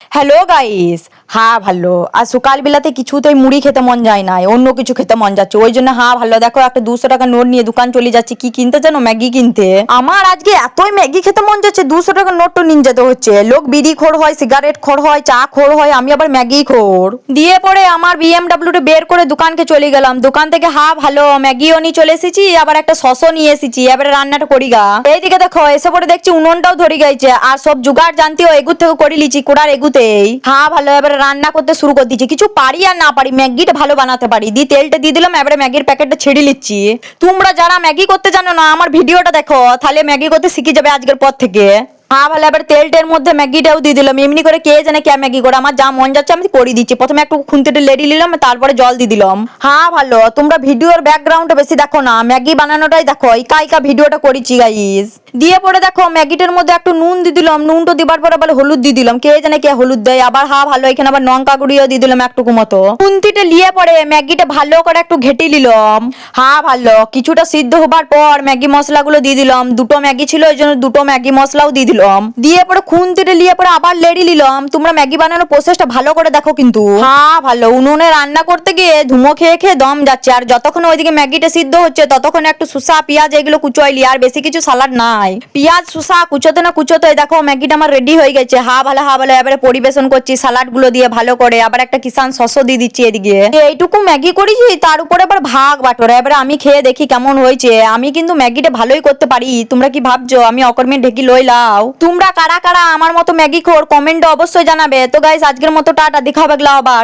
Hello guys. হ্যাঁ ভালো। আর সকাল বেলাতে কিছুতেই মুড়ি খেতে মন যায় না, অন্য কিছু খেতে মন যাচ্ছে, ওই জন্য হ্যাঁ ভালো দেখো একটা 200 টাকা নোট নিয়ে দোকান চলে যাচ্ছি। কি কিনতে জানো? ম্যাগি কিনতে। আমার আজকে এতই ম্যাগি খেতে মন যাচ্ছে, 200 টাকা নোট তো নিয়ে যেতে হচ্ছে। লোক বিড়ি খোর হয়, সিগারেট খোর হয়, চা খোর হয়, আমি আবার ম্যাগি খোর। দিয়ে পরে আমার বিএমডাব্লিউটা বের করে দোকানকে চলে গেলাম। দোকান থেকে হ্যাঁ ভালো ম্যাগিও নিয়ে চলে এসেছি, আবার একটা সসও নিয়ে এসেছি। এবারে রান্নাটা করি গা। এইদিকে দেখো এসে পরে দেখছি উনুনটাও ধরে গেছে, আর সব জোগাড় জানতেও এগুর থেকে করে লিচি কোড়ার এগুতেই। হ্যাঁ ভালো এবারে রান্না করতে শুরু করে দিচ্ছি। কিছু পারি আর না পারি ম্যাগিটা ভালো বানাতে পারি। দিয়ে তেলটা দিয়ে দিলাম, এবারে ম্যাগির প্যাকেটটা ছেড়ে নিচ্ছি। তোমরা যারা ম্যাগি করতে জানো না আমার ভিডিওটা দেখো, তাহলে ম্যাগি করতে শিখে যাবে আজকের পর থেকে। হ্যাঁ ভালো এবার তেলটের মধ্যে ম্যাগিটাও দিয়ে দিলাম। এমনি করে কে জানে কে ম্যাগি করে, আমার যা মন যাচ্ছে আমি করে দিচ্ছি। প্রথমে একটু খুন্তিটা লেড়ি নিলাম, তারপরে জল দিয়ে দিলাম। হ্যাঁ ভালো তোমরা ভিডিওর ব্যাকগ্রাউন্ডটা বেশি দেখো না, ম্যাগি বানানোটাই দেখো। একা একা ভিডিওটা করেছি গাইস। দিয়ে পরে দেখো ম্যাগিটার মধ্যে একটু নুন দিয়ে দিলাম, নুনটা দিবার পরে আবার হলুদ দিয়ে দিলাম। কে জানে কে হলুদ দেয়। আবার হ্যাঁ ভালো এখানে আবার লঙ্কা গুঁড়িও দিয়ে দিলাম একটুকু মতো। খুন্তিটা লিয়ে পরে ম্যাগিটা ভালো করে একটু ঘেটে নিলাম। হ্যাঁ ভালো কিছুটা সিদ্ধ হবার পর ম্যাগি মশলাগুলো দিয়ে দিলাম। দুটো ম্যাগি ছিল ওই জন্য দুটো ম্যাগি মশলাও দিয়ে দিলাম। দিয়ে পরে খুন্তিটা লিয়ে পরে আবার লেড়ি নিলাম। তোমরা ম্যাগি বানানোর প্রসেসটা ভালো করে দেখো কিন্তু। হ্যাঁ ভালো উনুনে রান্না করতে গিয়ে ধুমো খেয়ে খেয়ে দম যাচ্ছে, আর যতক্ষণ ওইদিকে ম্যাগিটা সিদ্ধ হচ্ছে ততক্ষণ একটু সুসা পেঁয়াজ এগুলো কুচোইলি, আর বেশি কিছু সালাড নাই। পেঁয়াজ সুসা কুচোতে না কুচোতে দেখো ম্যাগিটা আমার রেডি হয়ে গেছে। হ্যাঁ ভালো এবারে পরিবেশন করছি সালাড গুলো দিয়ে ভালো করে। আবার একটা কিষান শস্য দিয়ে দিচ্ছি এদিকে। এইটুকু ম্যাগি করেছি, তার উপরে আবার ভাগ বাটোরা। এবারে আমি খেয়ে দেখি কেমন হয়েছে। আমি কিন্তু ম্যাগিটা ভালোই করতে পারি। তোমরা কি ভাবছো আমি অকর্মে ঢেকি লই লাও? তোমরা কারা কারা আমার মতো ম্যাগি খোর কমেন্টে অবশ্যই জানাবে। তো গাইস আজকের মতো টাটা, দেখা হবে আবার।